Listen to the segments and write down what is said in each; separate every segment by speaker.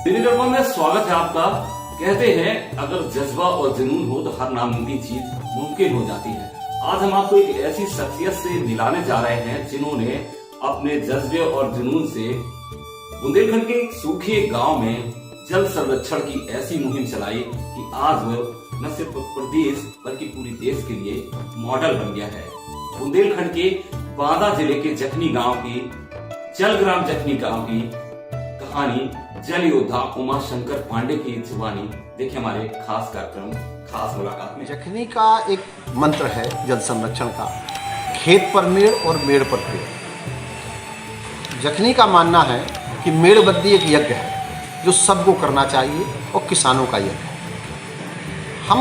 Speaker 1: दिल्ली दर्पण में स्वागत है आपका। कहते हैं अगर जज्बा और जुनून हो तो हर नामुमकिन चीज मुमकिन हो जाती है। आज हम आपको एक ऐसी शख्सियत से मिलाने जा रहे हैं जिन्होंने अपने जज्बे और जुनून से बुंदेलखंड के एक सूखे गांव में जल संरक्षण की ऐसी मुहिम चलाई कि आज वो न सिर्फ प्रदेश बल्कि पूरी देश के लिए मॉडल बन गया है। बुंदेलखंड के बांदा जिले के जखनी गांव की जलग्राम जखनी गांव की कहानी जल योद्धा उमा शंकर पांडे की जुबानी देखिए हमारे खास कार्यक्रम खास मुलाकात में।
Speaker 2: जखनी का एक मंत्र है जल संरक्षण का, खेत पर मेड़ और मेड़ पर पेड़। जखनी का मानना है कि मेड़बंदी एक यज्ञ है जो सबको करना चाहिए और किसानों का यज्ञ है। हम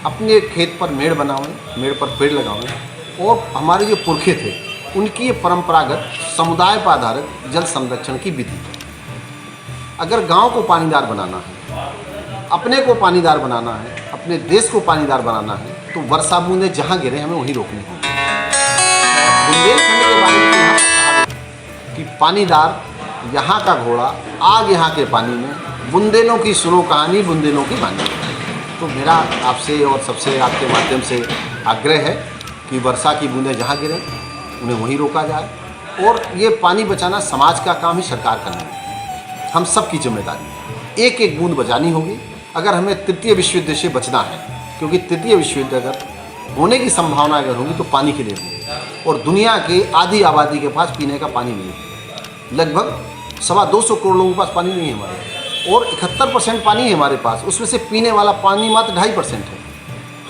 Speaker 2: अपने खेत पर मेड़ बनावें, मेड़ पर पेड़ लगावें और हमारे जो पुरखे थे उनकी ये परंपरागत समुदाय पर आधारित जल संरक्षण की विधि है। अगर गांव को पानीदार बनाना है, अपने को पानीदार बनाना है, अपने देश को पानीदार बनाना है तो वर्षा बूंदें जहाँ गिरे हमें वहीं रोकनी होगी। बुंदेलखंड के बारे में यहाँ कहा गया कि पानीदार यहाँ का घोड़ा, आग यहाँ के पानी में, बुंदेलों की सुनो कहानी, बुंदेलों की वाणी। तो मेरा आपसे और सबसे आपके माध्यम से आग्रह है कि वर्षा की बूंदें जहाँ गिरें उन्हें वहीं रोका जाए और ये पानी बचाना समाज का काम ही सरकार का नहीं है, हम सब की जिम्मेदारी है। एक एक बूंद बचानी होगी अगर हमें तृतीय विश्व युद्ध से बचना है, क्योंकि तृतीय विश्व युद्ध अगर होने की संभावना अगर होगी तो पानी के लिए होगी और दुनिया की आधी आबादी के पास पीने का पानी नहीं है। लगभग 225 करोड़ लोगों के पास पानी नहीं है हमारे और 71% पानी है हमारे पास, उसमें से पीने वाला पानी मात्र 2.5% है।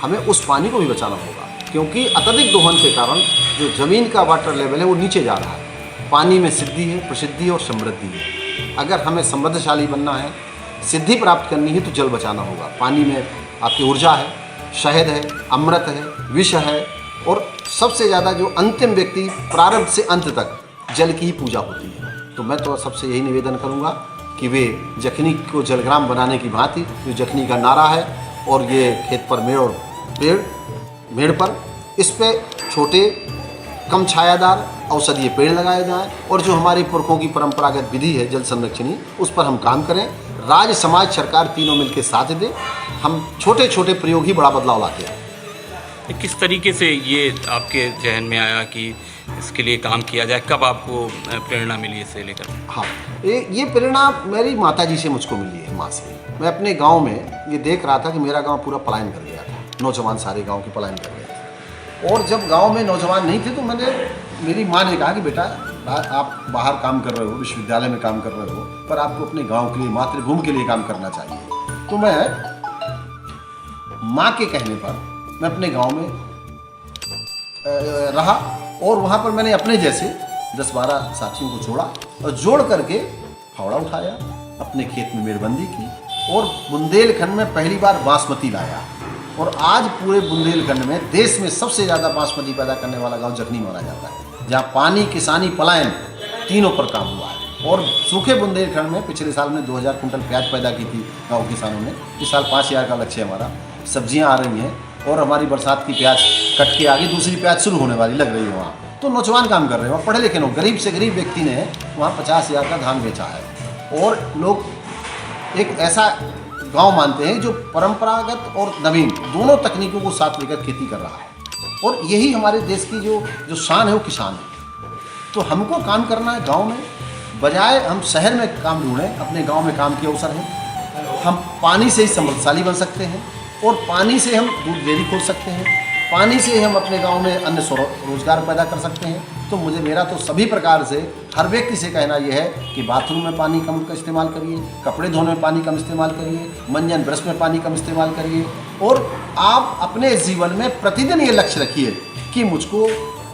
Speaker 2: हमें उस पानी को भी बचाना होगा क्योंकि अत्यधिक दोहन के कारण जो ज़मीन का वाटर लेवल है वो नीचे जा रहा है। पानी में सिद्धि है, प्रसिद्धि और समृद्धि है। अगर हमें समृद्धशाली बनना है, सिद्धि प्राप्त करनी है तो जल बचाना होगा। पानी में आपकी ऊर्जा है, शहद है, अमृत है, विष है और सबसे ज़्यादा जो अंतिम व्यक्ति प्रारंभ से अंत तक जल की ही पूजा होती है। तो मैं तो सबसे यही निवेदन करूँगा कि वे जखनी को जलग्राम बनाने की भांति जो जखनी का नारा है और ये खेत पर मेड़ और मेड़ पर इस पे छोटे कम छायादार औषधीय पेड़ लगाए जाएं और जो हमारी पुरखों की परंपरागत विधि है जल संरक्षणी उस पर हम काम करें। राज्य समाज सरकार तीनों मिलकर साथ दें। हम छोटे छोटे प्रयोग ही बड़ा बदलाव लाते हैं।
Speaker 1: किस तरीके से ये आपके जहन में आया कि इसके लिए काम किया जाए? कब आपको प्रेरणा मिली इसे लेकर?
Speaker 2: हाँ, ये प्रेरणा मेरी माता जी से मुझको मिली है, माँ से। मैं अपने गाँव में ये देख रहा था कि मेरा गाँव पूरा पलायन कर गया था, नौजवान सारे गाँव के पलायन कर गए थे और जब गांव में नौजवान नहीं थे तो मेरी माँ ने कहा कि बेटा आप बाहर काम कर रहे हो, विश्वविद्यालय में काम कर रहे हो, पर आपको अपने गांव के लिए, मातृभूमि के लिए काम करना चाहिए। तो मैं माँ के कहने पर मैं अपने गांव में रहा और वहाँ पर मैंने अपने जैसे 10-12 साथियों को जोड़ा और जोड़ करके फावड़ा उठाया, अपने खेत में मेड़बंदी की और बुंदेलखंड में पहली बार बासमती लाया और आज पूरे बुंदेलखंड में देश में सबसे ज़्यादा बासमती पैदा करने वाला गांव जखनी माना जाता है, जहां पानी, किसानी, पलायन तीनों पर काम हुआ है। और सूखे बुंदेलखंड में पिछले साल में 2000 कुंटल प्याज पैदा की थी गांव किसानों ने। इस साल 5000 का लक्ष्य है हमारा। सब्जियां आ रही हैं और हमारी बरसात की प्याज कट के आगे दूसरी प्याज शुरू होने वाली लग रही है वहाँ। तो नौजवान काम कर रहे हैं, वहाँ पढ़े लिखे लोग, गरीब से गरीब व्यक्ति ने वहाँ 50,000 का धान बेचा है और लोग एक ऐसा गांव मानते हैं जो परंपरागत और नवीन दोनों तकनीकों को साथ लेकर खेती कर रहा है और यही हमारे देश की जो शान है वो किसान है। तो हमको काम करना है गांव में, बजाय हम शहर में काम ढूंढें, अपने गांव में काम के अवसर हैं। हम पानी से ही समृद्धशाली बन सकते हैं और पानी से हम दूध डेयरी खोल सकते हैं, पानी से हम अपने गांव में अन्य रोजगार पैदा कर सकते हैं। तो मेरा तो सभी प्रकार से हर व्यक्ति से कहना यह है कि बाथरूम में पानी कम का इस्तेमाल करिए, कपड़े धोने में पानी कम इस्तेमाल करिए, मंजन ब्रश में पानी कम इस्तेमाल करिए और आप अपने जीवन में प्रतिदिन ये लक्ष्य रखिए कि मुझको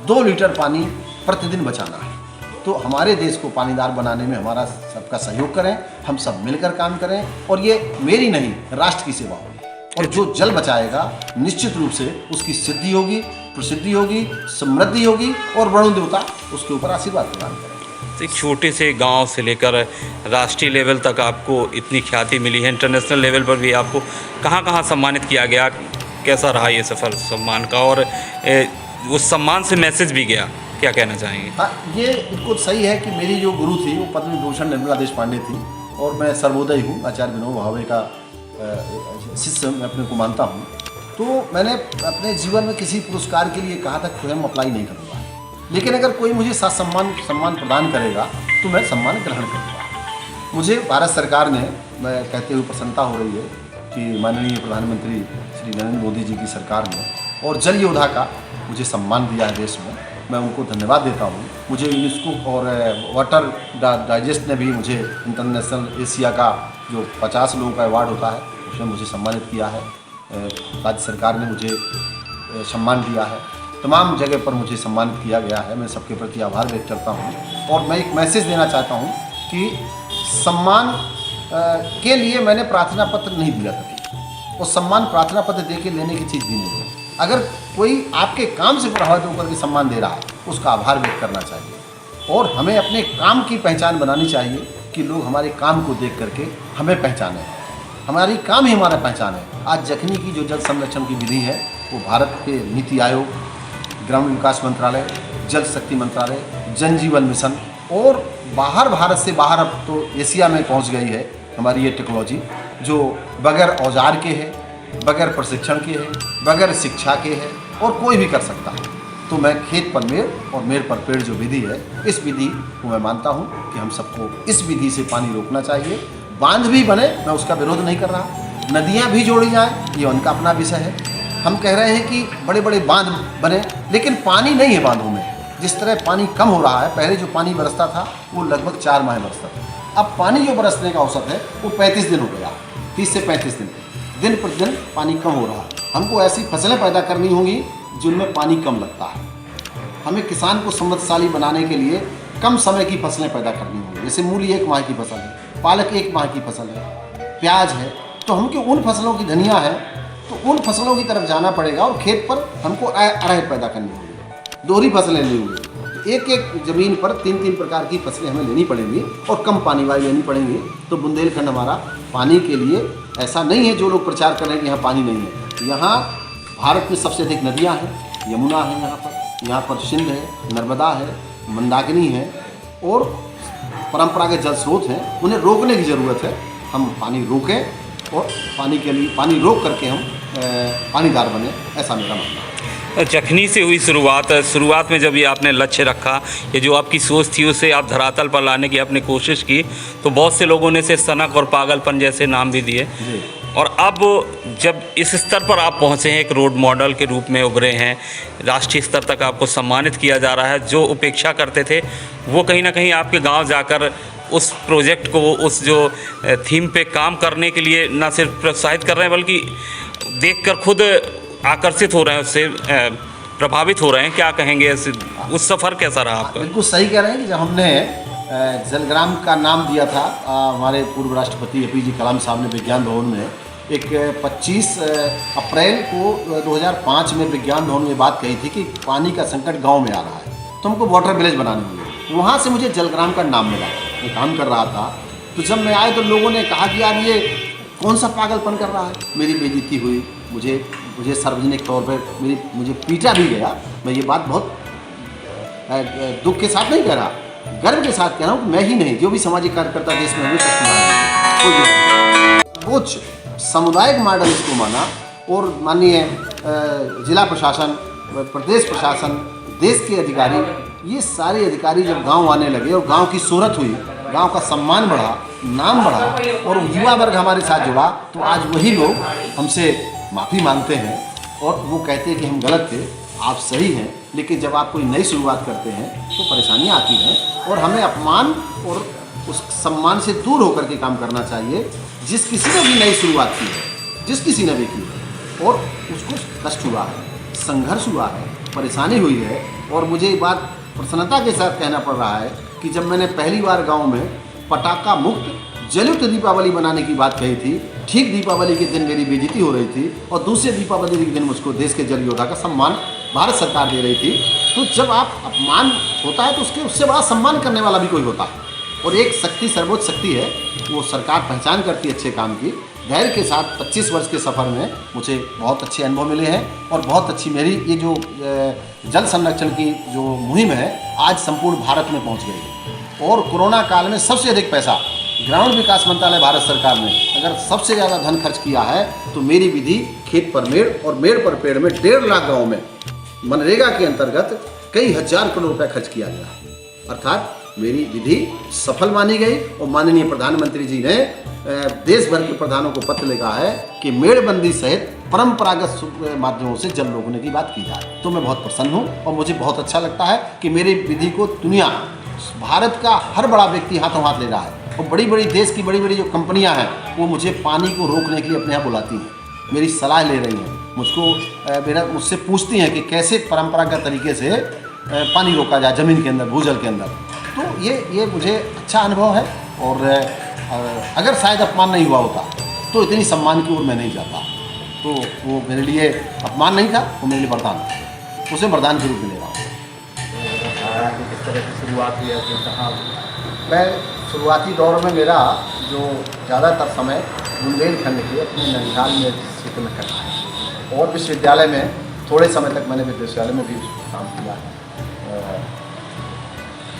Speaker 2: 2 लीटर पानी प्रतिदिन बचाना है। तो हमारे देश को पानीदार बनाने में हमारा सबका सहयोग करें, हम सब मिलकर काम करें और ये मेरी नहीं, राष्ट्र की सेवा होगी। और जो जल बचाएगा निश्चित रूप से उसकी सिद्धि होगी, प्रसिद्धि होगी, समृद्धि होगी और वरुण देवता उसके ऊपर आशीर्वाद प्रदान करेंगे।
Speaker 1: एक छोटे से गांव से लेकर राष्ट्रीय लेवल तक आपको इतनी ख्याति मिली है, इंटरनेशनल लेवल पर भी आपको कहाँ कहाँ सम्मानित किया गया? कैसा रहा ये सफर सम्मान का और उस सम्मान से मैसेज भी गया, क्या कहना चाहेंगे?
Speaker 2: हाँ, ये बिल्कुल सही है कि मेरी जो गुरु थी वो पद्म विभूषण निर्मला देशपांडे थी और मैं सर्वोदय हूँ, आचार्य विनोबा भावे का शिष्य मैं अपने को मानता हूँ। तो मैंने अपने जीवन में किसी पुरस्कार के लिए कहा था स्वयं अप्लाई नहीं करूँगा, लेकिन अगर कोई मुझे सम्मान प्रदान करेगा तो मैं सम्मान ग्रहण करूँगा। मुझे भारत सरकार ने, मैं कहते हुए प्रसन्नता हो रही है कि माननीय प्रधानमंत्री श्री नरेंद्र मोदी जी की सरकार ने और जल योद्धा का मुझे सम्मान दिया है देश में, मैं उनको धन्यवाद देता हूँ। मुझे यूनेस्को और वाटर डाइजेस्ट ने भी मुझे इंटरनेशनल एशिया का जो 50 लोगों का अवार्ड होता है उसमें मुझे सम्मानित किया है। राज्य सरकार ने मुझे सम्मान दिया है, तमाम जगह पर मुझे सम्मानित किया गया है। मैं सबके प्रति आभार व्यक्त करता हूँ और मैं एक मैसेज देना चाहता हूँ कि सम्मान के लिए मैंने प्रार्थना पत्र नहीं दिया कभी, और सम्मान प्रार्थना पत्र दे के लेने की चीज़ भी नहीं है। अगर कोई आपके काम से प्रभावित होकर के सम्मान दे रहा है उसका आभार व्यक्त करना चाहिए, और हमें अपने काम की पहचान बनानी चाहिए कि लोग हमारे काम को देख करके हमें पहचाने, हमारी काम ही हमारा पहचान है। आज जखनी की जो जल संरक्षण की विधि है वो भारत के नीति आयोग, ग्रामीण विकास मंत्रालय, जल शक्ति मंत्रालय, जल जीवन मिशन और बाहर, भारत से बाहर अब तो एशिया में पहुंच गई है हमारी ये टेक्नोलॉजी, जो बगैर औजार के है, बगैर प्रशिक्षण के है, बगैर शिक्षा के है और कोई भी कर सकता है। तो मैं खेत पर मेड़ और मेड़ पर पेड़ जो विधि है, इस विधि को मैं मानता हूँ कि हम सबको इस विधि से पानी रोकना चाहिए। बांध भी बने, मैं उसका विरोध नहीं कर रहा, नदियाँ भी जोड़ी जाएँ, ये उनका अपना विषय है। हम कह रहे हैं कि बड़े बड़े बांध बने, लेकिन पानी नहीं है बांधों में। जिस तरह पानी कम हो रहा है, पहले जो पानी बरसता था वो लगभग 4 माह बरसता था, अब पानी जो बरसने का औसत है वो 35 दिन हो गया, 30 से 35 दिन पर दिन पानी कम हो रहा है। हमको ऐसी फसलें पैदा करनी होंगी जिनमें पानी कम लगता है। हमें किसान को समृद्धशाली बनाने के लिए कम समय की फसलें पैदा करनी होंगी। जैसे मूली 1 माह की फसल है, पालक 1 माह की फसल है, प्याज है, तो हमको उन फसलों की, धनिया है, तो उन फसलों की तरफ जाना पड़ेगा और खेत पर हमको अरहर पैदा करनी होगी, दोहरी फसलें लेनी होंगी। एक एक ज़मीन पर 3-3 प्रकार की फसलें हमें लेनी पड़ेंगी और कम पानी वाली लेनी पड़ेंगी। तो बुंदेलखंड हमारा पानी के लिए ऐसा नहीं है जो लोग प्रचार कर रहे हैं कि यहाँ पानी नहीं है। यहाँ भारत में सबसे अधिक नदियाँ हैं, यमुना है यहाँ पर सिंध है, नर्मदा है, मंदाकिनी है और परंपरागत जल स्रोत हैं, उन्हें रोकने की ज़रूरत है। हम पानी रोकें और पानी के लिए, पानी रोक करके हम पानीदार बने, ऐसा मेरा मानना है।
Speaker 1: जखनी से हुई शुरुआत में जब ये आपने लक्ष्य रखा, ये जो आपकी सोच थी उसे आप धरातल पर लाने की आपने कोशिश की, तो बहुत से लोगों ने इसे सनक और पागलपन जैसे नाम भी दिए। और अब जब इस स्तर पर आप पहुँचे हैं, एक रोड मॉडल के रूप में उभरे हैं, राष्ट्रीय स्तर तक आपको सम्मानित किया जा रहा है। जो उपेक्षा करते थे वो कहीं ना कहीं आपके गांव जाकर उस प्रोजेक्ट को, उस जो थीम पे काम करने के लिए न सिर्फ प्रोत्साहित कर रहे हैं बल्कि देखकर खुद आकर्षित हो रहे हैं, उससे प्रभावित हो रहे हैं। क्या कहेंगे, उस सफ़र कैसा रहा आपका?
Speaker 2: बिल्कुल सही कह रहे हैं कि जब हमने जलग्राम का नाम दिया था, हमारे पूर्व राष्ट्रपति APJ कलाम साहब ने विज्ञान भवन में एक 25 अप्रैल को 2005 में विज्ञान भवन में बात कही थी कि पानी का संकट गांव में आ रहा है, तो हमको वाटर विलेज बनानी होगी। वहाँ से मुझे जलग्राम का नाम मिला। मैं काम कर रहा था, तो जब मैं आया तो लोगों ने कहा कि यार ये कौन सा पागलपन कर रहा है। मेरी बेइज्जती हुई, मुझे सार्वजनिक तौर पर मुझे पीटा भी गया। मैं ये बात बहुत दुख के साथ नहीं कह रहा, गर्व के साथ कह रहा हूँ कि मैं ही नहीं, जो भी सामाजिक कार्यकर्ता देश में हुए कुछ सामुदायिक मॉडल इसको माना। और माननीय जिला प्रशासन, प्रदेश प्रशासन, देश के अधिकारी, ये सारे अधिकारी जब गांव आने लगे और गांव की शोहरत हुई, गांव का सम्मान बढ़ा, नाम बढ़ा और युवा वर्ग हमारे साथ जुड़ा, तो आज वही लोग हमसे माफ़ी मांगते हैं और वो कहते हैं कि हम गलत थे, आप सही हैं। लेकिन जब आप कोई नई शुरुआत करते हैं तो परेशानियां आती हैं और हमें अपमान और उस सम्मान से दूर होकर के काम करना चाहिए। जिस किसी ने भी नई शुरुआत की है, जिस किसी ने भी की है और उसको कष्ट हुआ है, संघर्ष हुआ है, परेशानी हुई है, और मुझे ये बात प्रसन्नता के साथ कहना पड़ रहा है कि जब मैंने पहली बार गांव में पटाखा मुक्त जलयुक्त दीपावली बनाने की बात कही थी, ठीक दीपावली के दिन मेरी बेइज्जती हो रही थी और दूसरे दीपावली के दिन मुझको देश के जल योद्धा का सम्मान भारत सरकार दे रही थी। तो जब आप अपमान होता है तो उससे बड़ा सम्मान करने वाला भी कोई होता है, और एक शक्ति सर्वोच्च शक्ति है, वो सरकार पहचान करती है अच्छे काम की। धैर्य के साथ 25 वर्ष के सफ़र में मुझे बहुत अच्छे अनुभव मिले हैं और बहुत अच्छी मेरी ये जो जल संरक्षण की जो मुहिम है आज संपूर्ण भारत में पहुंच गई है। और कोरोना काल में सबसे अधिक पैसा ग्रामीण विकास मंत्रालय भारत सरकार ने अगर सबसे ज़्यादा धन खर्च किया है तो मेरी विधि खेत पर मेड़ और मेड़ पर पेड़ में 1.5 लाख गाँव में मनरेगा के अंतर्गत कई हजार करोड़ रुपया खर्च किया गया। अर्थात मेरी विधि सफल मानी गई और माननीय प्रधानमंत्री जी ने देश भर के प्रधानों को पत्र लिखा है कि मेड़बंदी सहित परंपरागत माध्यमों से जल रोकने की बात की जाए। तो मैं बहुत प्रसन्न हूँ और मुझे बहुत अच्छा लगता है कि मेरी विधि को दुनिया, भारत का हर बड़ा व्यक्ति हाथों हाथ ले रहा है और बड़ी बड़ी देश की बड़ी बड़ी जो कंपनियां हैं वो मुझे पानी को रोकने के लिए अपने यहाँ बुलाती हैं, मेरी सलाह ले रही हैं, मुझसे पूछती हैं कि कैसे परंपरागत तरीके से पानी रोका जाए ज़मीन के अंदर, भूजल के अंदर। तो ये मुझे अच्छा अनुभव है और अगर शायद अपमान नहीं हुआ होता तो इतनी सम्मान की ओर मैं नहीं जाता। तो वो मेरे लिए अपमान नहीं था, वो मेरे लिए वरदान था, उसे वरदान के रूप में ले रहा हूँ।
Speaker 3: किस तरह से शुरुआत हुई आपने कहा?
Speaker 2: मैं शुरुआती दौर में मेरा जो ज़्यादातर समय बुंदेलखंड के अपने नैनीताल में क्षेत्र में कटा है और विश्वविद्यालय में थोड़े समय तक मैंने विश्वविद्यालय में भी काम किया है।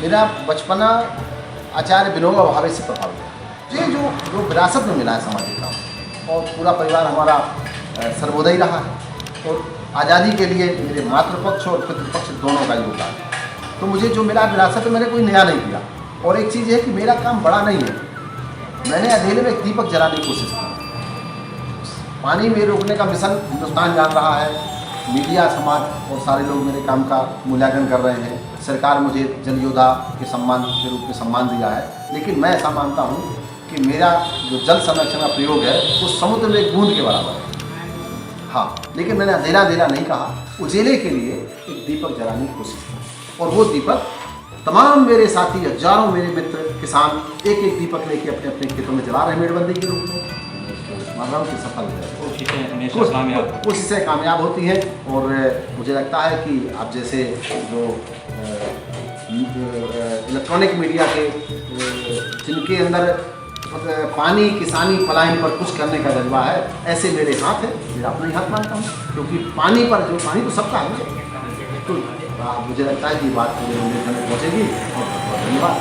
Speaker 2: मेरा बचपना आचार्य विनोबा भावे से प्रभावित है। ये जो विरासत में मिला है सामाजिक काम, और पूरा परिवार हमारा सर्वोदयी रहा है और आज़ादी के लिए मेरे मातृपक्ष और पितृपक्ष दोनों का योगदान है। तो मुझे जो मिला विरासत में, मैंने कोई नया नहीं किया। और एक चीज़ है कि मेरा काम बड़ा नहीं है, मैंने अधेले में एक दीपक जलाने की कोशिश की। पानी में रोकने का मिशन हिंदुस्तान जान रहा है, मीडिया, समाज और सारे लोग मेरे काम का मूल्यांकन कर रहे हैं। सरकार मुझे जल योद्धा के सम्मान के रूप में सम्मान दिया है, लेकिन मैं ऐसा मानता हूँ कि मेरा जो जल संरक्षण का प्रयोग है वो समुद्र में एक बूंद के बराबर है। हाँ, लेकिन मैंने अंधेरा अंधेरा नहीं कहा, उजेले के लिए एक दीपक जलाने की कोशिश की और वो दीपक तमाम मेरे साथी, हजारों मेरे मित्र किसान एक एक दीपक लेके अपने अपने खेतों में जला रहे हैं मेड़बंदी के रूप में। मान रहा हूँ कि सफल है, कोशिशें कामयाब होती हैं। और मुझे लगता है कि आप जैसे जो इलेक्ट्रॉनिक मीडिया के जिनके अंदर पानी, किसानी, पलायन पर कुछ करने का जज्बा है, ऐसे मेरे हाथ है, मेरा अपना ही हाथ मानता हूँ, क्योंकि पानी पर जो पानी तो सबका है। तो मुझे लगता है कि बात पूरे बुंदेलखंड में पहुँचेगी। और बहुत धन्यवाद।